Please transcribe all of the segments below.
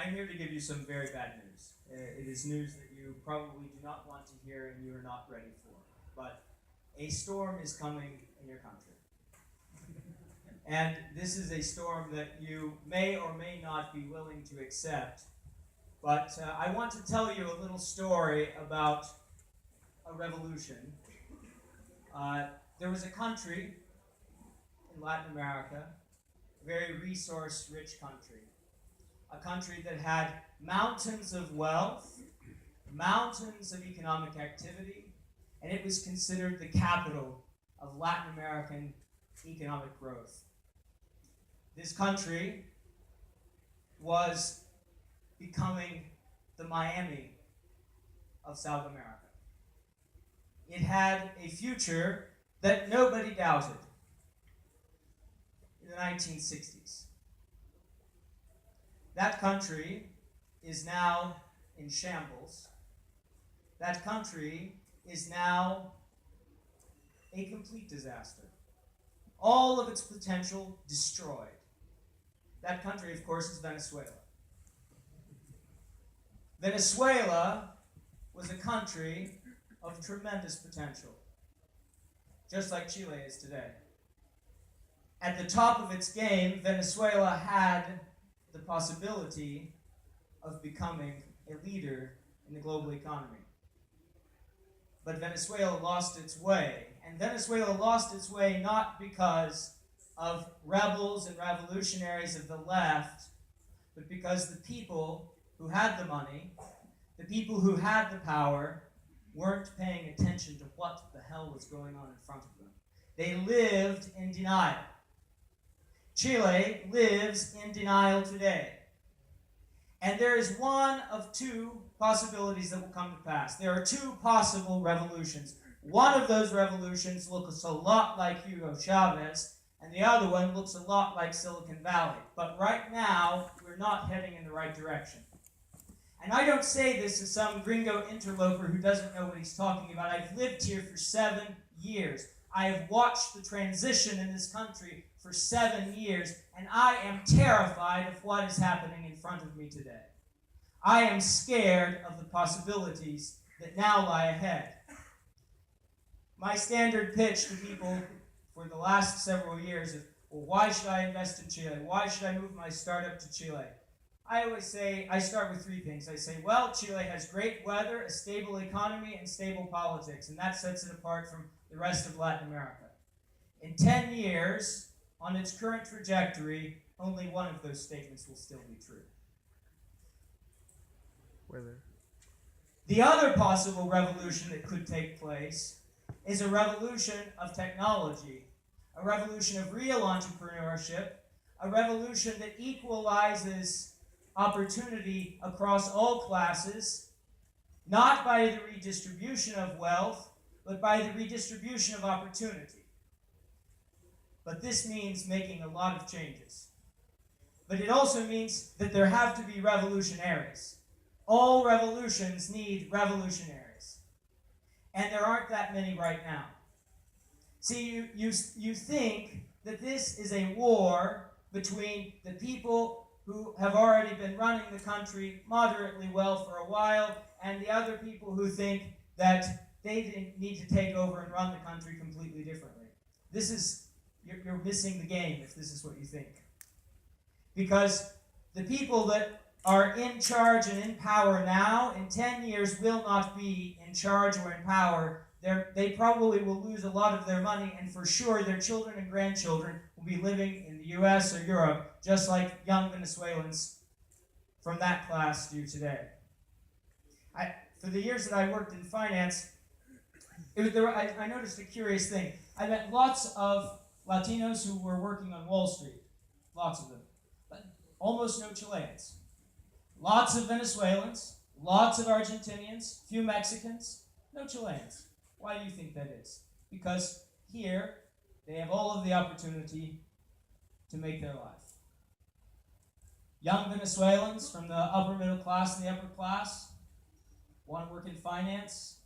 I'm here to give you some very bad news. It is news that you probably do not want to hear and you are not ready for. But a storm is coming in your country. And this is a storm that you may or may not be willing to accept. But I want to tell you a little story about a revolution. There was a country in Latin America, a very resource-rich country. A country that had mountains of wealth, mountains of economic activity, and it was considered the capital of Latin American economic growth. This country was becoming the Miami of South America. It had a future that nobody doubted in the 1960s. That country is now in shambles. That country is now a complete disaster. All of its potential destroyed. That country, of course, is Venezuela. Venezuela was a country of tremendous potential, just like Chile is today. At the top of its game, Venezuela had the possibility of becoming a leader in the global economy. But Venezuela lost its way. And Venezuela lost its way not because of rebels and revolutionaries of the left, but because the people who had the money, the people who had the power, weren't paying attention to what the hell was going on in front of them. They lived in denial. Chile lives in denial today. And there is one of two possibilities that will come to pass. There are two possible revolutions. One of those revolutions looks a lot like Hugo Chavez, and the other one looks a lot like Silicon Valley. But right now, we're not heading in the right direction. And I don't say this as some gringo interloper who doesn't know what he's talking about. I've lived here for 7 years. I have watched the transition in this country for 7 years, and I am terrified of what is happening in front of me today. I am scared of the possibilities that now lie ahead. My standard pitch to people for the last several years is, well, why should I invest in Chile? Why should I move my startup to Chile? I always say, I start with 3 things. I say, well, Chile has great weather, a stable economy, and stable politics, and that sets it apart from the rest of Latin America. In 10 years, on its current trajectory, only one of those statements will still be true. Weather. The other possible revolution that could take place is a revolution of technology, a revolution of real entrepreneurship, a revolution that equalizes opportunity across all classes, not by the redistribution of wealth, but by the redistribution of opportunity. But this means making a lot of changes. But it also means that there have to be revolutionaries. All revolutions need revolutionaries. And there aren't that many right now. See, you think that this is a war between the people who have already been running the country moderately well for a while and the other people who think that they need to take over and run the country completely differently. You're missing the game if this is what you think. Because the people that are in charge and in power now, in 10 years will not be in charge or in power. They probably will lose a lot of their money, and for sure their children and grandchildren will be living in the US or Europe, just like young Venezuelans from that class do today. For the years that I worked in finance, I noticed a curious thing. I met lots of Latinos who were working on Wall Street, lots of them, but almost no Chileans. Lots of Venezuelans, lots of Argentinians, few Mexicans, no Chileans. Why do you think that is? Because here, they have all of the opportunity to make their life. Young Venezuelans from the upper middle class and the upper class want to work in finance.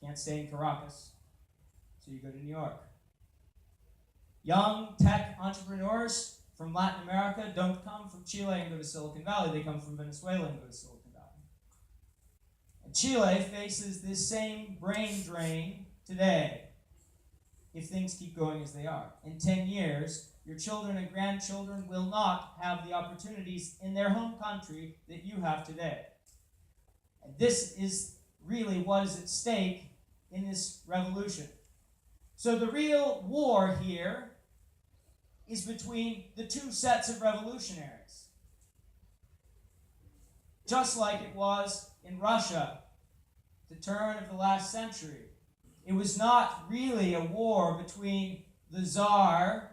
You can't stay in Caracas, so you go to New York. Young tech entrepreneurs from Latin America don't come from Chile and go to Silicon Valley. They come from Venezuela and go to Silicon Valley. And Chile faces this same brain drain today if things keep going as they are. In 10 years, your children and grandchildren will not have the opportunities in their home country that you have today. And this is really what is at stake in this revolution. So the real war here is between the two sets of revolutionaries. Just like it was in Russia at the turn of the last century. It was not really a war between the Tsar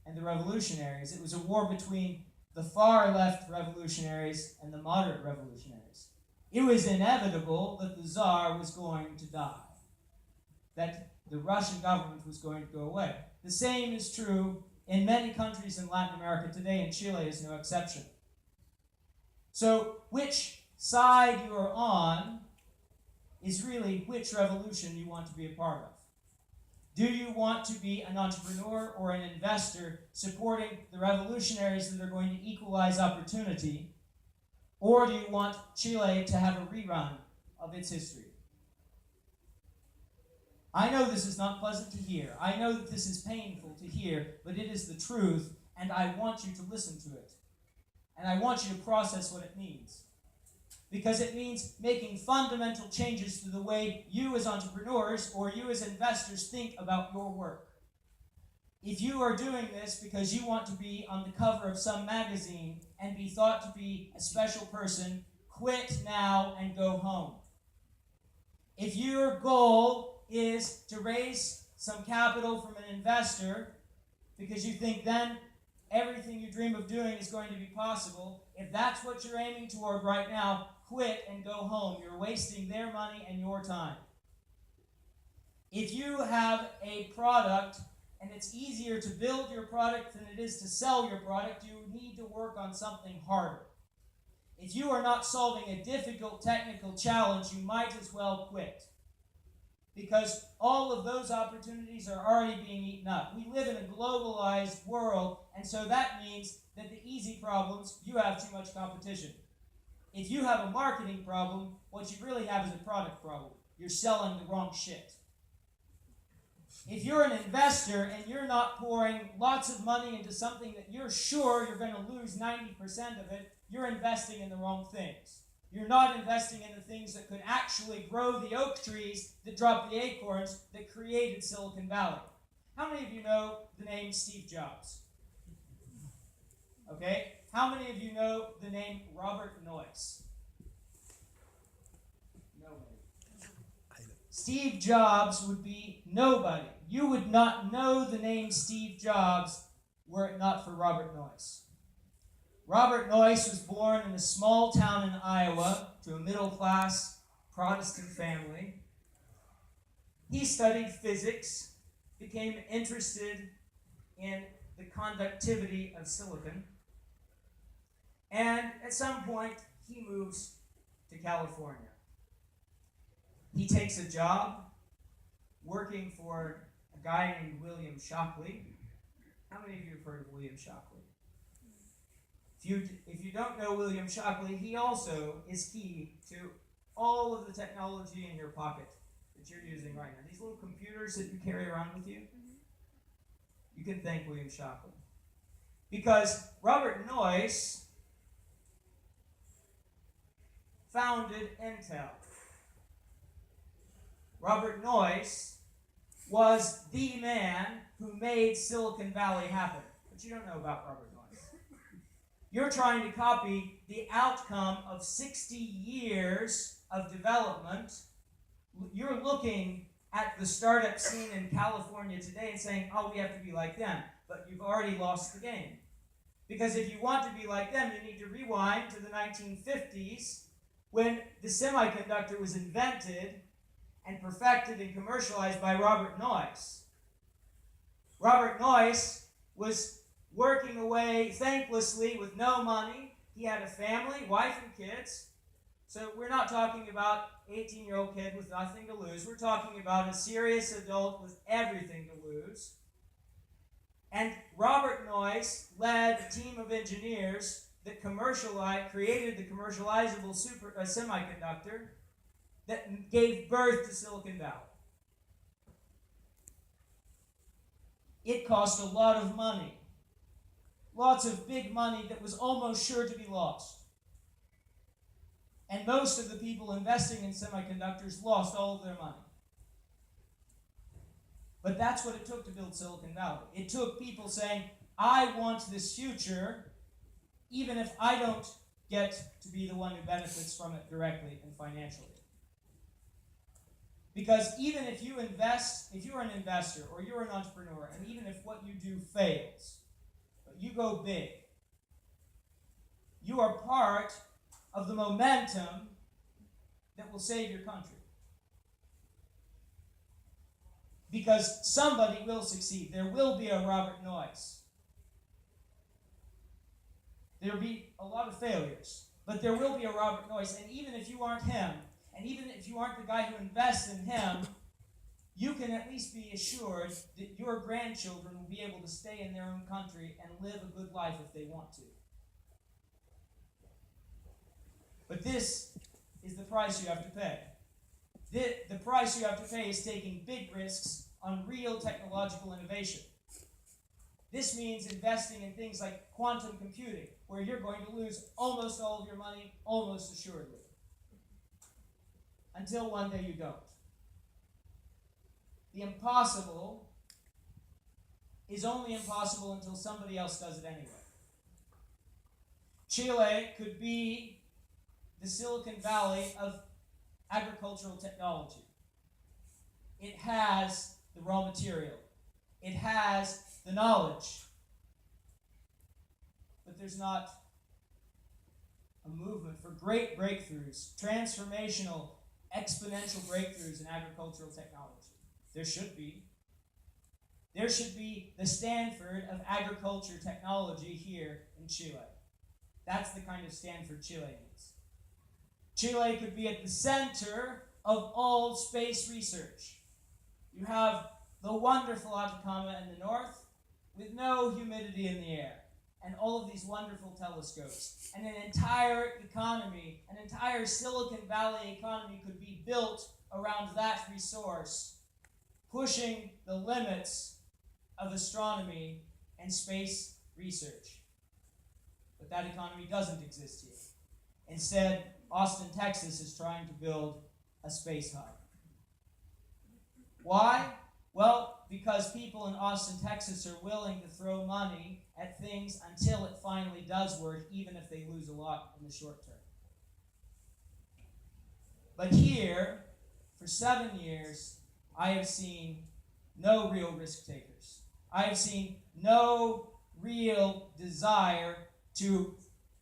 and the revolutionaries. It was a war between the far-left revolutionaries and the moderate revolutionaries. It was inevitable that the Tsar was going to die, that the Russian government was going to go away. The same is true in many countries in Latin America today, and Chile is no exception. So which side you are on is really which revolution you want to be a part of. Do you want to be an entrepreneur or an investor supporting the revolutionaries that are going to equalize opportunity, or do you want Chile to have a rerun of its history? I know this is not pleasant to hear. I know that this is painful to hear, but it is the truth, and I want you to listen to it. And I want you to process what it means. Because it means making fundamental changes to the way you as entrepreneurs or you as investors think about your work. If you are doing this because you want to be on the cover of some magazine and be thought to be a special person, quit now and go home. If your goal is to raise some capital from an investor because you think then everything you dream of doing is going to be possible, if that's what you're aiming toward right now, quit and go home. You're wasting their money and your time. If you have a product and it's easier to build your product than it is to sell your product, you need to work on something harder. If you are not solving a difficult technical challenge, you might as well quit. Because all of those opportunities are already being eaten up. We live in a globalized world, and so that means that the easy problems, you have too much competition. If you have a marketing problem, what you really have is a product problem. You're selling the wrong shit. If you're an investor and you're not pouring lots of money into something that you're sure you're going to lose 90% of it, you're investing in the wrong things. You're not investing in the things that could actually grow the oak trees that drop the acorns that created Silicon Valley. How many of you know the name Steve Jobs? Okay? How many of you know the name Robert Noyce? Nobody. Steve Jobs would be nobody. You would not know the name Steve Jobs were it not for Robert Noyce. Robert Noyce was born in a small town in Iowa to a middle-class Protestant family. He studied physics, became interested in the conductivity of silicon, and at some point he moves to California. He takes a job working for a guy named William Shockley. How many of you have heard of William Shockley? If you don't know William Shockley, he also is key to all of the technology in your pocket that you're using right now. These little computers that you carry around with you, you can thank William Shockley. Because Robert Noyce founded Intel. Robert Noyce was the man who made Silicon Valley happen. But you don't know about Robert Noyce. You're trying to copy the outcome of 60 years of development. You're looking at the startup scene in California today and saying, oh, we have to be like them. But you've already lost the game. Because if you want to be like them, you need to rewind to the 1950s when the semiconductor was invented and perfected and commercialized by Robert Noyce. Robert Noyce was working away thanklessly with no money. He had a family, wife and kids. So we're not talking about an 18-year-old kid with nothing to lose. We're talking about a serious adult with everything to lose. And Robert Noyce led a team of engineers that created the commercializable semiconductor that gave birth to Silicon Valley. It cost a lot of money. Lots of big money that was almost sure to be lost. And most of the people investing in semiconductors lost all of their money. But that's what it took to build Silicon Valley. It took people saying, I want this future, even if I don't get to be the one who benefits from it directly and financially. Because even if you invest, if you're an investor or you're an entrepreneur, and even if what you do fails, but you go big, you are part of the momentum that will save your country. Because somebody will succeed. There will be a Robert Noyce. There will be a lot of failures, but there will be a Robert Noyce. And even if you aren't him, and even if you aren't the guy who invests in him, you can at least be assured that your grandchildren will be able to stay in their own country and live a good life if they want to. But this is the price you have to pay. The price you have to pay is taking big risks on real technological innovation. This means investing in things like quantum computing, where you're going to lose almost all of your money, almost assuredly. Until one day you don't. The impossible is only impossible until somebody else does it anyway. Chile could be the Silicon Valley of agricultural technology. It has the raw material. It has the knowledge. But there's not a movement for great breakthroughs, transformational, exponential breakthroughs in agricultural technology. There should be. There should be the Stanford of agriculture technology here in Chile. That's the kind of Stanford Chile needs. Chile could be at the center of all space research. You have the wonderful Atacama in the north with no humidity in the air, and all of these wonderful telescopes. And an entire economy, an entire Silicon Valley economy could be built around that resource, pushing the limits of astronomy and space research. But that economy doesn't exist here. Instead, Austin, Texas is trying to build a space hub. Why? Well, because people in Austin, Texas are willing to throw money at things until it finally does work, even if they lose a lot in the short term. But here, for 7 years, I have seen no real risk takers. I have seen no real desire to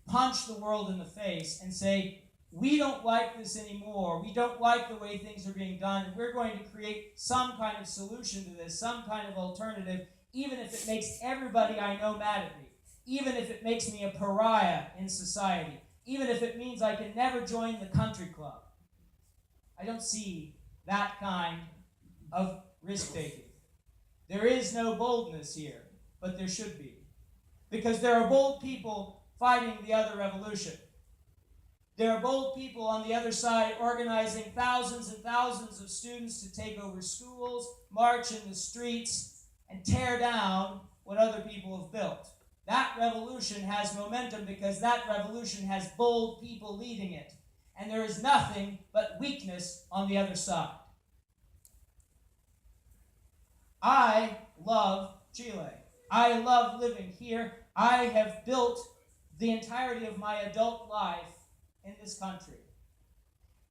punch the world in the face and say, we don't like this anymore. We don't like the way things are being done. We're going to create some kind of solution to this, some kind of alternative, even if it makes everybody I know mad at me, even if it makes me a pariah in society, even if it means I can never join the country club. I don't see that kind of risk-taking. There is no boldness here, but there should be. Because there are bold people fighting the other revolution. There are bold people on the other side organizing thousands and thousands of students to take over schools, march in the streets, and tear down what other people have built. That revolution has momentum because that revolution has bold people leading it. And there is nothing but weakness on the other side. I love Chile. I love living here. I have built the entirety of my adult life in this country.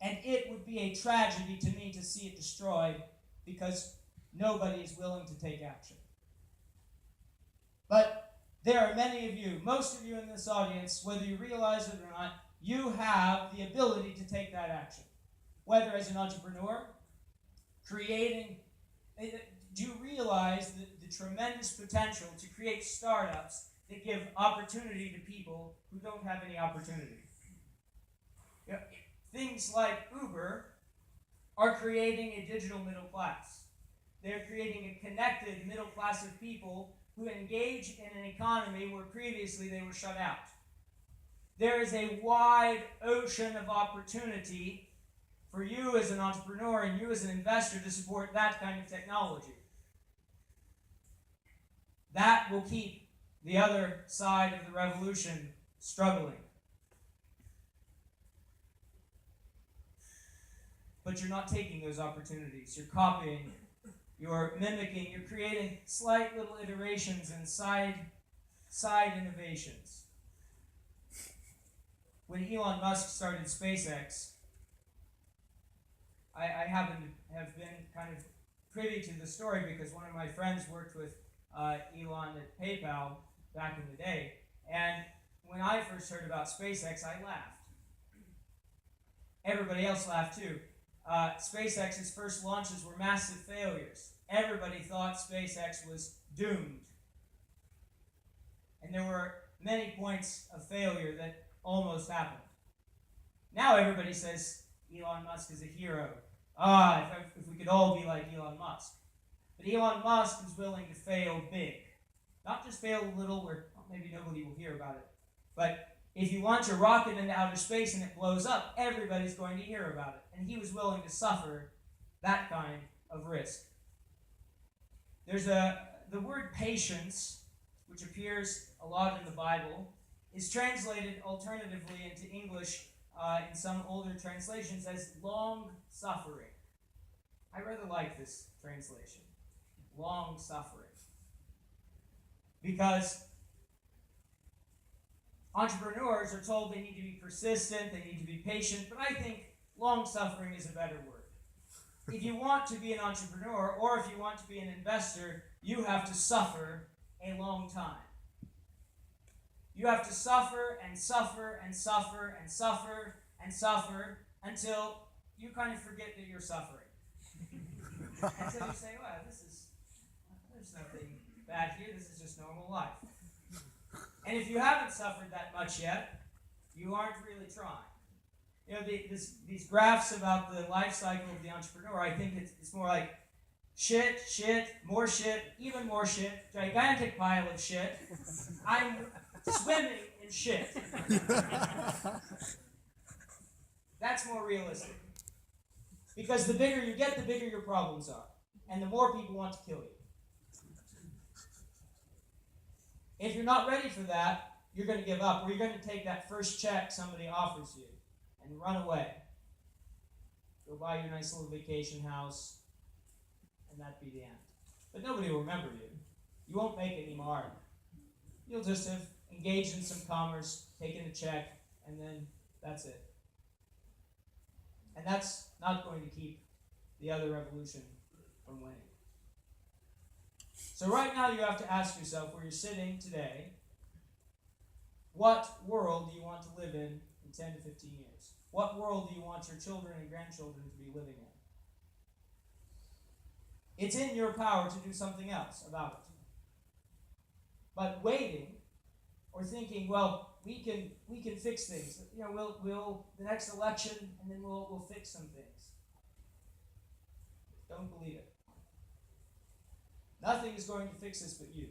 And it would be a tragedy to me to see it destroyed because nobody is willing to take action. But there are many of you, most of you in this audience, whether you realize it or not, you have the ability to take that action. Whether as an entrepreneur, creating, do you realize the tremendous potential to create startups that give opportunity to people who don't have any opportunity? You know, things like Uber are creating a digital middle class. They're creating a connected middle class of people who engage in an economy where previously they were shut out. There is a wide ocean of opportunity for you as an entrepreneur and you as an investor to support that kind of technology. That will keep the other side of the revolution struggling. But you're not taking those opportunities. You're copying, you're mimicking, you're creating slight little iterations and side innovations. When Elon Musk started SpaceX, I happen to have been kind of privy to the story because one of my friends worked with Elon at PayPal back in the day. And when I first heard about SpaceX, I laughed. Everybody else laughed too. SpaceX's first launches were massive failures. Everybody thought SpaceX was doomed. And there were many points of failure that almost happened. Now everybody says Elon Musk is a hero. If we could all be like Elon Musk. But Elon Musk is willing to fail big. Not just fail a little where maybe nobody will hear about it. But if you launch a rocket into outer space and it blows up, everybody's going to hear about it. And he was willing to suffer that kind of risk. There's the word patience, which appears a lot in the Bible, is translated alternatively into English in some older translations as long-suffering. I rather like this translation, long-suffering. Because entrepreneurs are told they need to be persistent, they need to be patient, but I think long-suffering is a better word. If you want to be an entrepreneur, or if you want to be an investor, you have to suffer a long time. You have to suffer and suffer and suffer and suffer and suffer until you kind of forget that you're suffering. Until you say, well, there's nothing bad here, this is just normal life. And if you haven't suffered that much yet, you aren't really trying. You know, these graphs about the life cycle of the entrepreneur, I think it's more like shit, more shit, even more shit, gigantic pile of shit. I'm swimming in shit. That's more realistic. Because the bigger you get, the bigger your problems are. And the more people want to kill you. If you're not ready for that, you're going to give up, or you're going to take that first check somebody offers you and run away. Go buy your nice little vacation house, and that'd be the end. But nobody will remember you. You won't make any mark. You'll just have engaged in some commerce, taken a check, and then that's it. And that's not going to keep the other revolution from winning. So right now you have to ask yourself, where you're sitting today, what world do you want to live in 10 to 15 years? What world do you want your children and grandchildren to be living in? It's in your power to do something else about it. But waiting or thinking, well, we can fix things. You know, we'll the next election and then we'll fix some things. Don't believe it. Nothing is going to fix this but you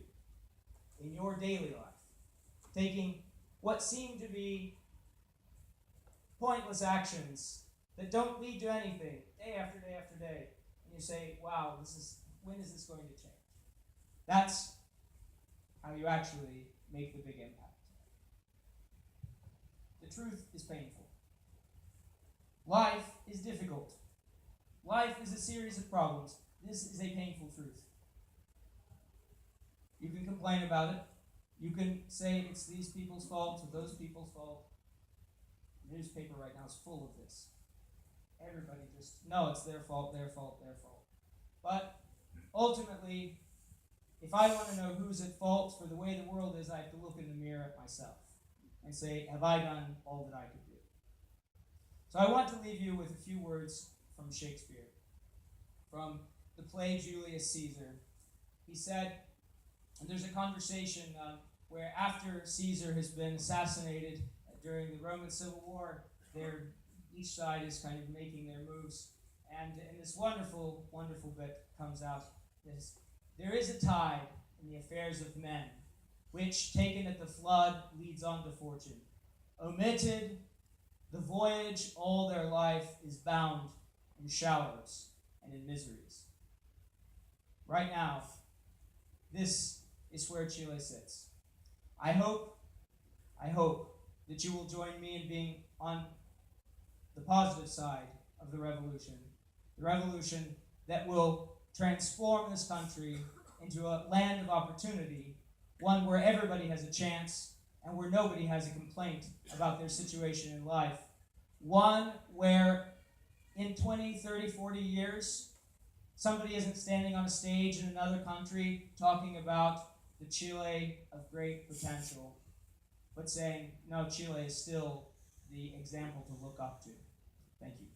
in your daily life. Taking what seem to be pointless actions that don't lead to anything day after day after day, and you say, wow, when is this going to change? That's how you actually make the big impact. The truth is painful. Life is difficult. Life is a series of problems. This is a painful truth. You can complain about it. You can say it's these people's fault or those people's fault. The newspaper right now is full of this. Everybody no, it's their fault, their fault, their fault. But ultimately, if I want to know who's at fault for the way the world is, I have to look in the mirror at myself and say, have I done all that I could do? So I want to leave you with a few words from Shakespeare, from the play Julius Caesar. He said, and there's a conversation where after Caesar has been assassinated during the Roman Civil War, each side is kind of making their moves. And this wonderful, wonderful bit comes out. There is a tide in the affairs of men, which, taken at the flood, leads on to fortune. Omitted, the voyage all their life is bound in showers and in miseries. Right now, this is where Chile sits. I hope that you will join me in being on the positive side of the revolution that will transform this country into a land of opportunity, one where everybody has a chance and where nobody has a complaint about their situation in life, one where in 20, 30, 40 years, somebody isn't standing on a stage in another country talking about the Chile of great potential, but saying, no, Chile is still the example to look up to. Thank you.